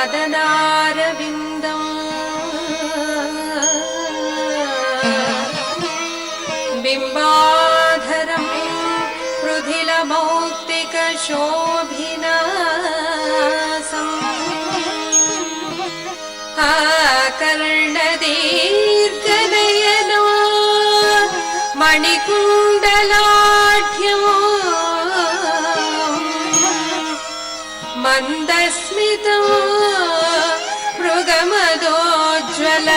वदनारविन्दम् बिम्बाधरं मृधिलमौक्तिकशोभिनासम् आकर्णदीर्घनयनो मणिकुण्डलाढ्यमो मन्दस्मितो मृगमदोज्ज्वल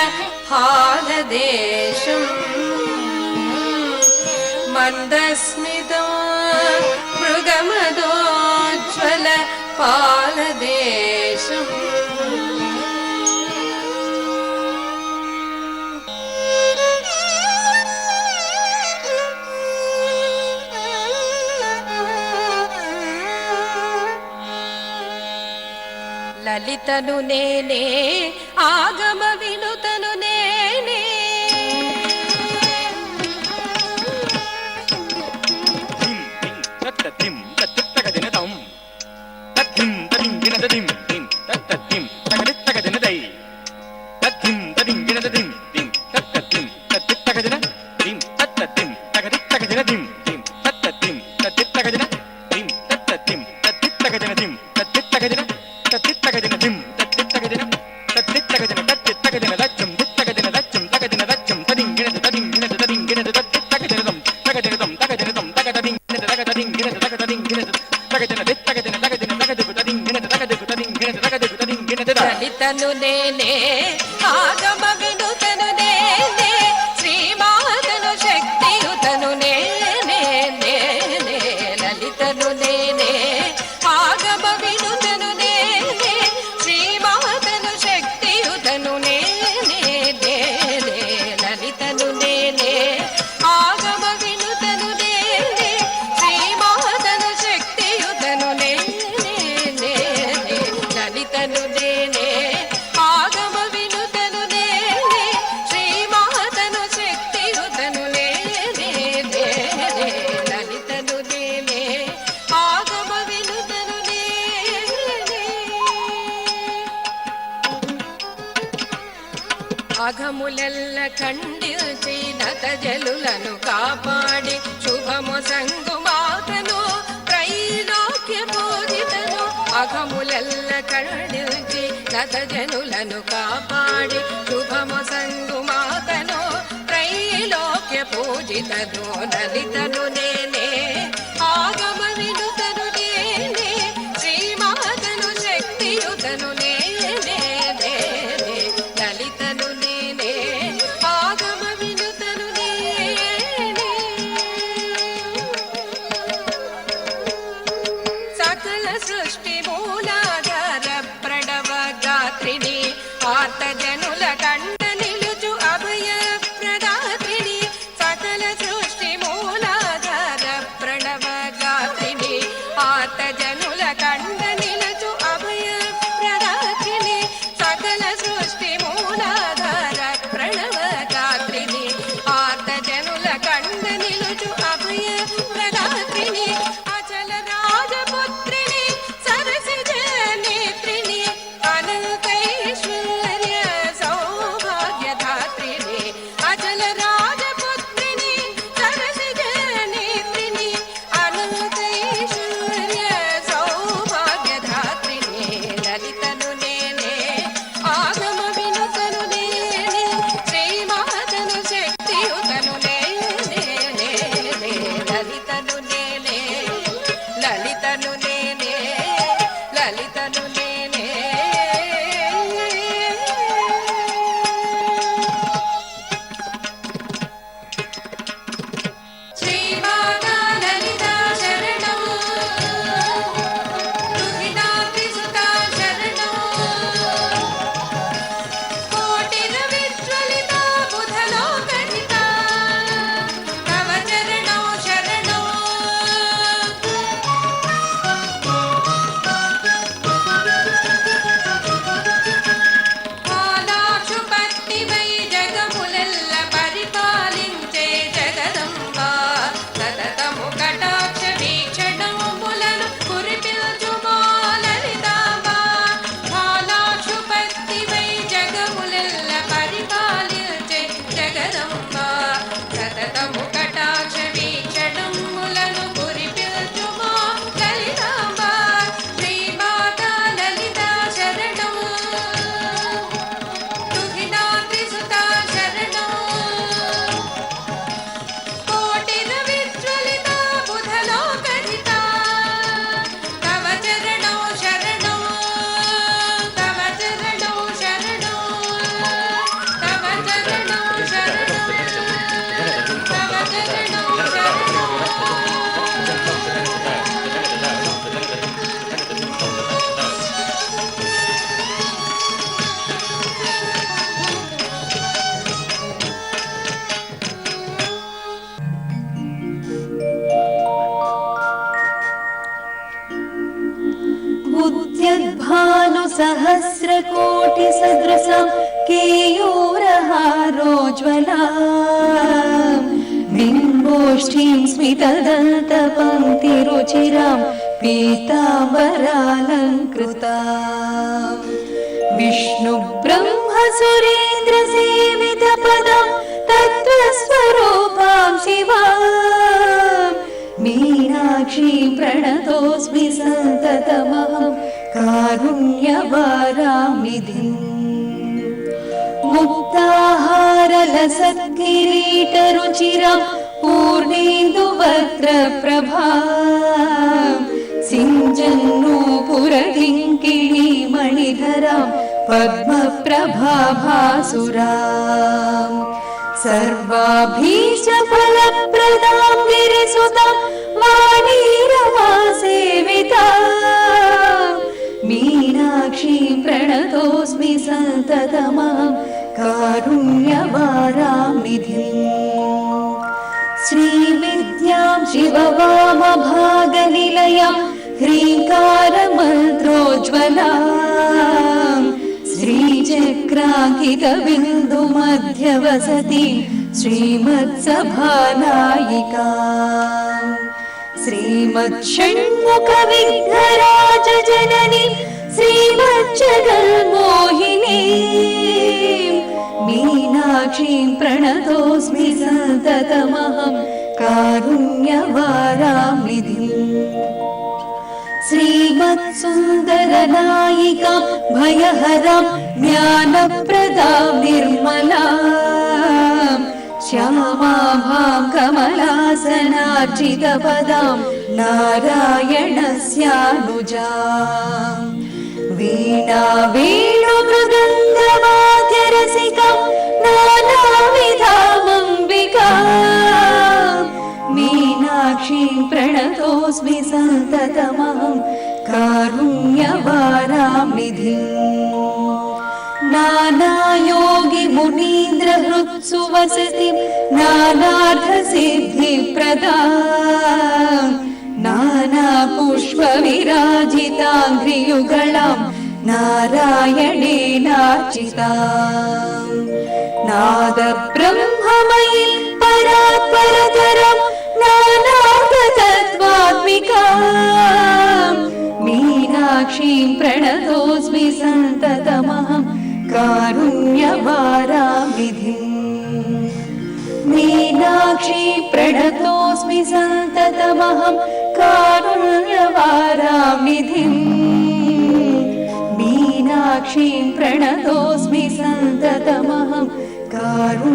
फालदेशम् मन्दस्मितो मृगमदोज्ज्वल फालदेशम् లలితను నేనే ఆగమ వినుతను నేనే లలితను నేనే ఆగమ వినుతను నేనే శ్రీమాతను శక్తియుతను నేనే నేనే లలితను నేనే ఆగమ వినుతను నేనే శ్రీమాతను శక్తియుతను నేనే నేనే లలితను నేనే ఆగమ వినుతను నేనే శ్రీమాతను శక్తియుతను నేనే నేనే లలితను నేనే ఆగమ వినుతను నేనే శ్రీమాతను శక్తియుతను నేనే నేనే లలితను నేనే ఆగమ వినుతను నేనే అఘములెల్ల ఖండించి నతజలులను కాపాడి శుభము సంగుమాతను త్రైలోక్య పూజితను అఘములెల్ల ఖండించి నతజనులను కాపాడి శుభము సంగుమాతను త్రైలోక్య పూజితను లలితను నేనే ఆగమ వినుతను నేనే శ్రీమాతను శక్తియుతను నేనే నేనే లలితను నేనే ఆగమ వినుతను నేనే సకల సృష్టి మూలాధార ప్రణవ గాత్రిని ఆర్తజనుల కండ నిలుచు అభయ ప్రదాత్రిని సకల సృష్టి మూలాధార ప్రణవ గాత్రిని ఆర్తజనుల కండ నిలుచు అభయ ప్రదాత్రిని సకల సృష్టి మూలాధార ప్రణవ గాత్రిని ఆర్తజనుల కండ నిలుచు అభయ ప్రదాత్రిని అచల రాజపుత్రిని సరసిజ నేత్రిని అనంతైశ్వర్య सदृशां केयूरहारोज्ज्वलां बिम्बोष्ठीं स्मितदन्तपङ्क्तिरुचिरां पीताम्बरालङ्कृताम् विष्णुब्रह्मसुरेन्द्रसेवितपदां तत्त्वस्वरूपां शिवां मीनाक्षीं प्रणतोऽस्मि सन्ततमहं कारुण्यवारामिधिम् मुक्ताहारलसत्किरीटरुचिरां पूर्णेन्दुवक्त्रप्रभां सिञ्जन्नूपुरकिङ्किणीमणिधरां पद्मप्रभाभासुरां सर्वाभीष्टफलप्रदां गिरिसुतां वाणीरमासेवितां मीनाक्षीं प्रणतोऽस्मि सन्ततमहं कारुण्यवारामिधिम् श्रीविद्यां शिववामभागनिलयां ह्रीङ्कारमन्त्रोज्ज्वलां श्रीचक्राङ्कितबिन्दुमध्यवसति श्रीमत्सभानायिकाम् श्रीमच्छण्मुखविघ्नराजजननी श्रीमज्जगन्मोहिनीं मीनाक्षीं प्रणतोऽस्मि सन्ततमहं कारुण्यवारामिधिम् श्रीमत्सुन्दरनायिकां भयहरां ज्ञानप्रदां निर्मलां श्यामाभां कमलासनार्चितपदां नारायणस्यानुजां वीणा वेणुमृदङ्गवाद्यरसिकां नानाविधामम्बिकां मीनाक्षीं प्रणतोऽस्मि सन्ततमहं कारुण्यवारामिधिम् नानायोगिमुनीन्द्रहृत्सु वसतिं नानार्थसिद्धिप्रदां नानापुष्पविराजिताङ्घ्रियुगळां नारायणेनार्चितां नादब्रह्ममयीं परात्परतरं नानार्थतत्त्वात्मिकां मीनाक्षीं प्रणतोऽस्मि सन्ततमहं कारुण्यवारामिधिम् मीनाक्षीं प्रणतोऽस्मि सन्ततमहं कारुण्यवारामिधिम् मीनाक्षीं प्रणतोऽस्मि सन्ततमहं कारुण्यवारामिधिम्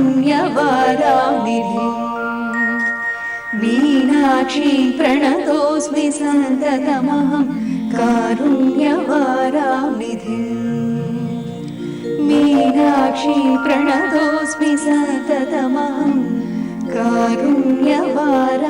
मीनाक्षीं प्रणतोऽस्मि सन्ततमहं कारुण्यवारामिधिम् मीनाक्षीं प्रणतोऽस्मि सन्ततमहं कारुण्यवारामिधिम्।